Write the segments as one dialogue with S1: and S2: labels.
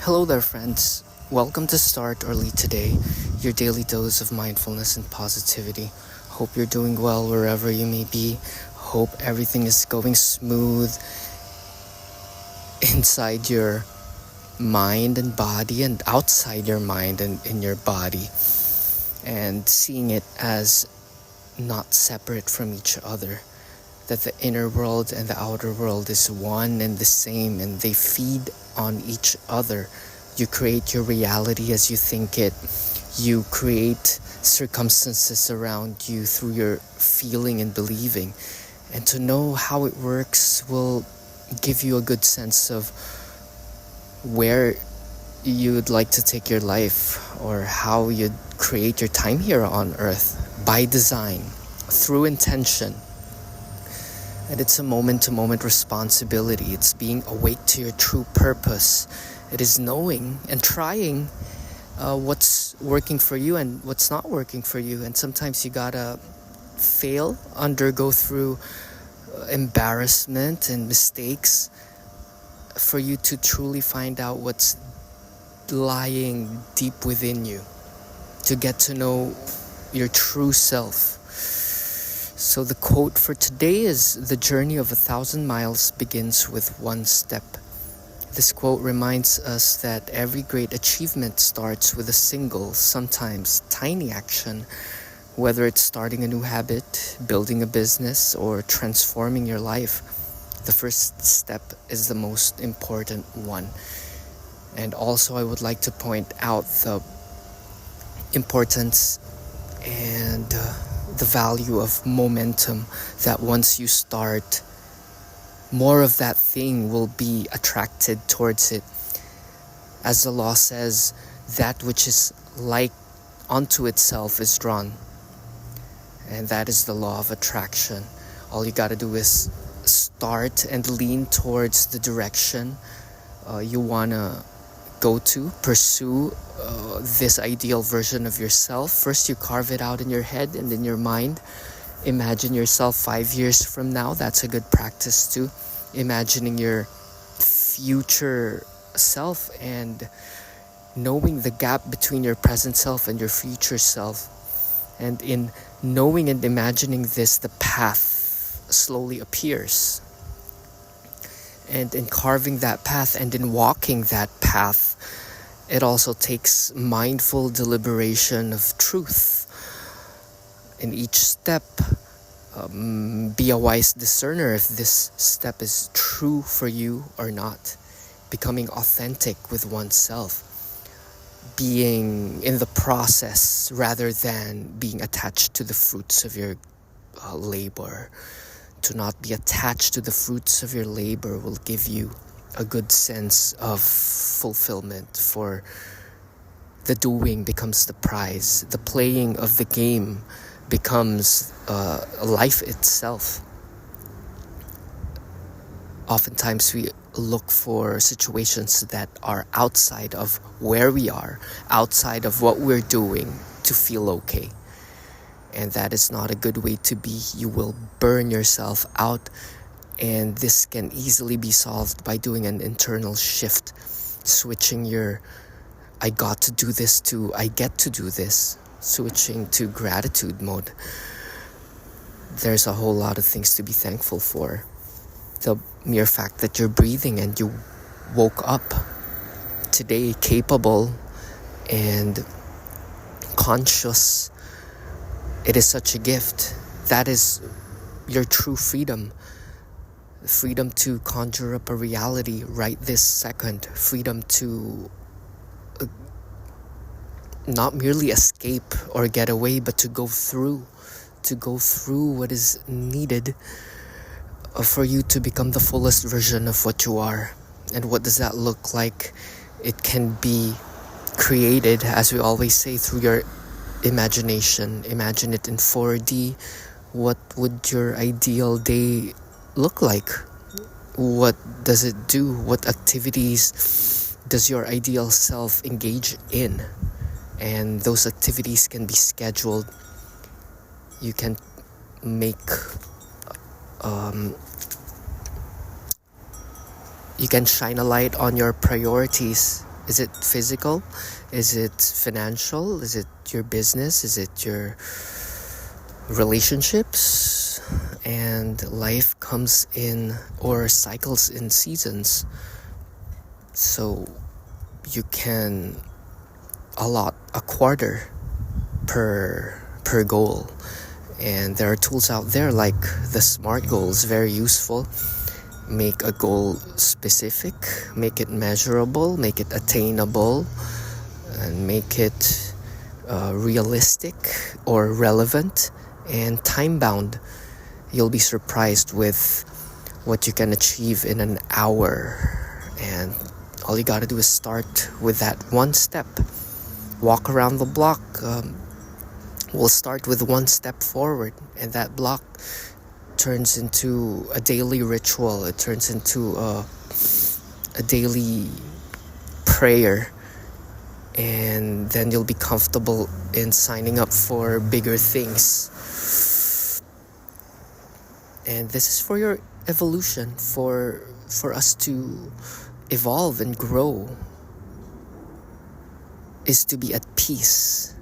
S1: Hello there, friends. Welcome to Start Early Today, your daily dose of mindfulness and positivity. Hope you're doing well wherever you may be. Hope everything is going smooth inside your mind and body and outside your mind and in your body. And seeing it as not separate from each other. That the inner world and the outer world is one and the same, and they feed on each other. You create your reality as you think it. You create circumstances around you through your feeling and believing. And to know how it works will give you a good sense of where you'd like to take your life, or how you'd create your time here on earth by design, through intention. And it's a moment-to-moment responsibility. It's being awake to your true purpose. It is knowing and trying what's working for you and what's not working for you. And sometimes you gotta fail, undergo through embarrassment and mistakes for you to truly find out what's lying deep within you, to get to know your true self. So the quote for today is, "The journey of 1,000 miles begins with one step." This quote reminds us that every great achievement starts with a single, sometimes tiny action, whether it's starting a new habit, building a business, or transforming your life. The first step is the most important one. And also I would like to point out the importance and the value of momentum, that once you start, more of that thing will be attracted towards it. As the law says, that which is like unto itself is drawn. And that is the law of attraction. All you gotta do is start and lean towards the direction you wanna go to, pursue this ideal version of yourself. First, you carve it out in your head and in your mind. Imagine yourself 5 years from now. That's a good practice too. Imagining your future self and knowing the gap between your present self and your future self. And in knowing and imagining this, the path slowly appears. And in carving that path and in walking that path, it also takes mindful deliberation of truth. In each step, be a wise discerner if this step is true for you or not. Becoming authentic with oneself. Being in the process rather than being attached to the fruits of your labor. To not be attached to the fruits of your labor will give you a good sense of fulfillment, for the doing becomes the prize. The playing of the game becomes life itself. Oftentimes we look for situations that are outside of where we are, outside of what we're doing, to feel okay. And that is not a good way to be. You will burn yourself out. And this can easily be solved by doing an internal shift. Switching your I got to do this to I get to do this. Switching to gratitude mode. There's a whole lot of things to be thankful for. The mere fact that you're breathing and you woke up today capable and conscious. It is such a gift. That is your true freedom. Freedom to conjure up a reality right this second. Freedom to not merely escape or get away, but to go through. To go through what is needed for you to become the fullest version of what you are. And what does that look like? It can be created, as we always say, through your imagination. Imagine it in 4D. What would your ideal day look like? What does it do? What activities does your ideal self engage in? And those activities can be scheduled. You can make you can shine a light on your priorities Is it physical? Is it financial? Is it your business? Is it your relationships? And life comes in or cycles in seasons. So you can allot a quarter per goal. And there are tools out there like the SMART goals, very useful. Make a goal specific, make it measurable, make it attainable, and make it realistic or relevant and time bound. You'll be surprised with what you can achieve in an hour. And all you gotta do is start with that one step. Walk around the block. We'll start with one step forward, and that block turns into a daily ritual. It turns into a daily prayer, and then you'll be comfortable in signing up for bigger things. And this is for your evolution, for us to evolve and grow, is to be at peace.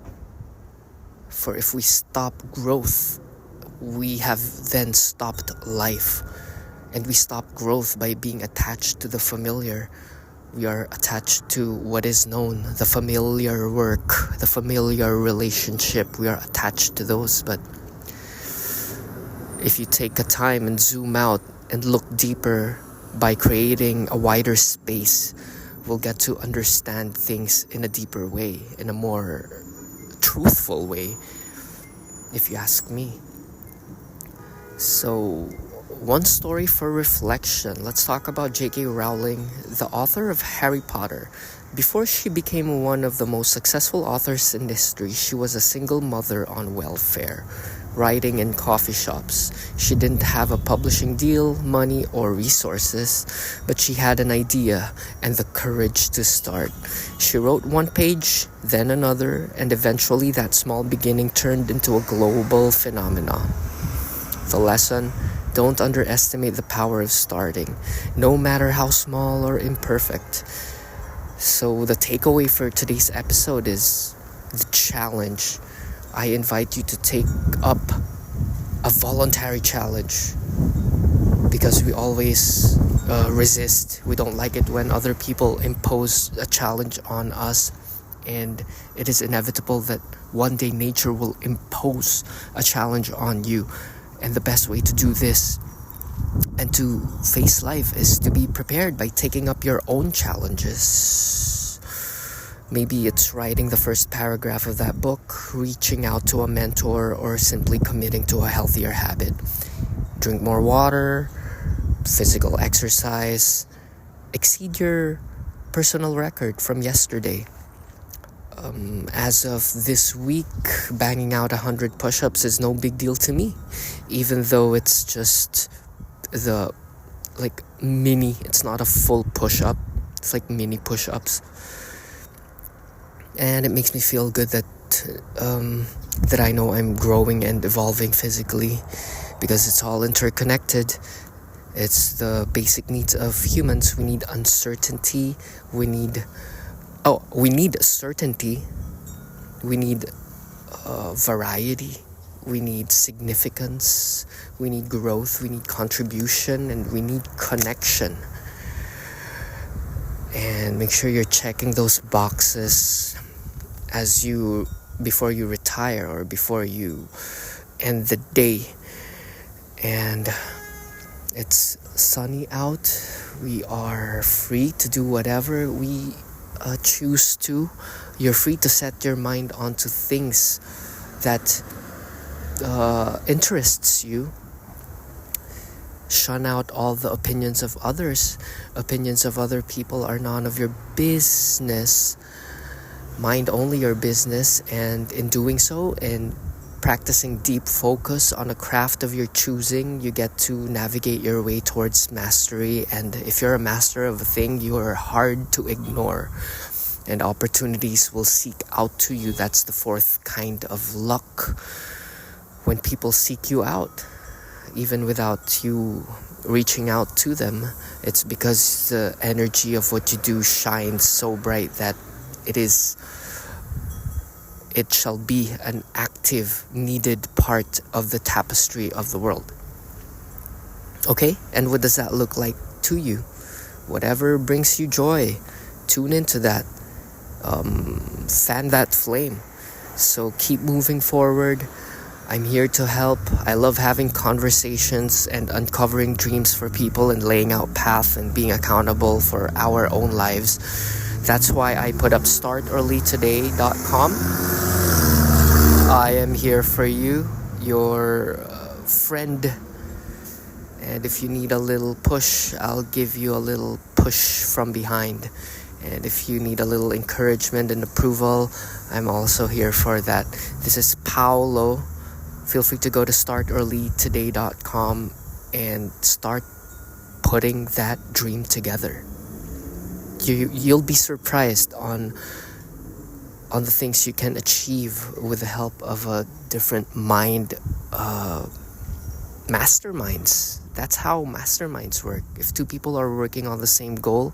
S1: For if we stop growth, we have then stopped life. And we stop growth by being attached to the familiar. We are attached to what is known, the familiar work, the familiar relationship. We are attached to those. But if you take a time and zoom out and look deeper by creating a wider space, we'll get to understand things in a deeper way, in a more truthful way, if you ask me. So, one story for reflection. Let's talk about J.K. Rowling, the author of Harry Potter. Before she became one of the most successful authors in history, she was a single mother on welfare, writing in coffee shops. She didn't have a publishing deal, money, or resources, but she had an idea and the courage to start. She wrote one page, then another, and eventually that small beginning turned into a global phenomenon. The lesson: don't underestimate the power of starting, no matter how small or imperfect. So the takeaway for today's episode is the challenge. I invite you to take up a voluntary challenge, because we always resist. We don't like it when other people impose a challenge on us, and it is inevitable that one day nature will impose a challenge on you. And the best way to do this and to face life is to be prepared by taking up your own challenges. Maybe it's writing the first paragraph of that book, reaching out to a mentor, or simply committing to a healthier habit. Drink more water, physical exercise, exceed your personal record from yesterday. As of this week, banging out 100 push-ups is no big deal to me, even though it's just it's not a full push-up, it's like mini push-ups. And it makes me feel good that I know I'm growing and evolving physically, because it's all interconnected. It's the basic needs of humans. We need uncertainty. We need certainty. We need variety. We need significance. We need growth. We need contribution, and we need connection. And make sure you're checking those boxes before you retire or before you end the day. And it's sunny out. We are free to do whatever we choose to. You're free to set your mind onto things that interests you. Shun out all the opinions of others. Opinions of other people are none of your business. Mind only your business, and in doing so, in practicing deep focus on a craft of your choosing, you get to navigate your way towards mastery. And if you're a master of a thing, you are hard to ignore, and opportunities will seek out to you. That's the fourth kind of luck. When people seek you out, even without you reaching out to them. It's because the energy of what you do shines so bright that it shall be an active, needed part of the tapestry of the world. Okay? And what does that look like to you? Whatever brings you joy, tune into that. Fan that flame. So keep moving forward. I'm here to help. I love having conversations and uncovering dreams for people and laying out path and being accountable for our own lives. That's why I put up startearlytoday.com. I am here for you, your friend. And if you need a little push, I'll give you a little push from behind. And if you need a little encouragement and approval, I'm also here for that. This is Paolo. Feel free to go to startearlytoday.com and start putting that dream together. You'll be surprised on the things you can achieve with the help of a different mind, masterminds. That's how masterminds work. If two people are working on the same goal,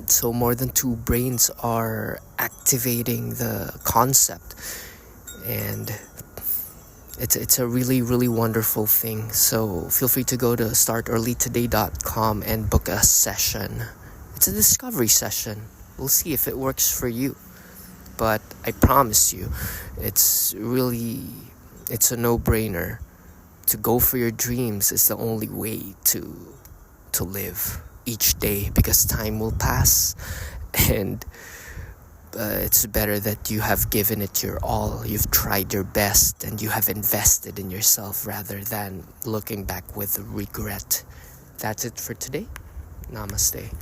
S1: so more than two brains are activating the concept, and it's a really, really wonderful thing. So feel free to go to startearlytoday.com and book a session. It's a discovery session. We'll see if it works for you, but I promise you it's a no-brainer. To go for your dreams is the only way to live each day, because time will pass, and it's better that you have given it your all. You've tried your best and you have invested in yourself rather than looking back with regret. That's it for today. Namaste.